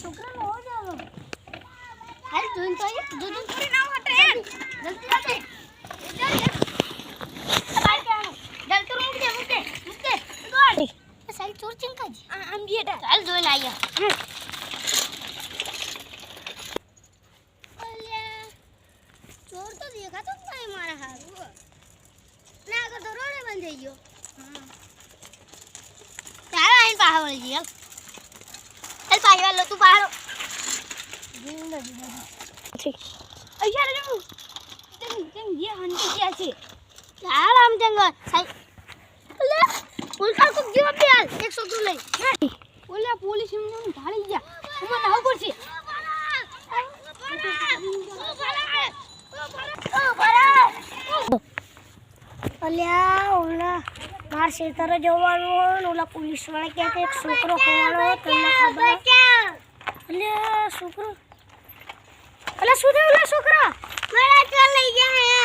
છોકરાનો હો જાવ હાલ જોઈન તો આય જો કરી ના હટે જલ્દી આતે બાય કેનો જલ્દી રૂક દે ગોડ એ સાલ ચોર ચિંકાજી આમ બેટા ચાલ જોઈન આયા ઓલ્યા ચોર તો દેખાતો જ નહીં મારા હારું ના કર તો રોડે બંધ થઈ ગયો ચાલ આઈ પાહા વળી ગયો ચાલ પાહા લો તું પાહા ઠીક અయ్యాર લે જંગ ये हंटी क्या છે ચાલ આમ જંગ સાઈ લે ઉલટા કો ગયો બે હાલ 100 તું લઈ ઓલા પોલીસ એમને ઢાળી ગયા મને આવ કરશે અલ્યા ઓલા માર શેતર જવાનું ઓલા પોલીસ વાળા કે એક છોકરો ખવાડો તમને ખબર અલ્યા છોકરો અલ્યા શું થયું ઓલા છોકરા મારા ચાલ લઈ ગયા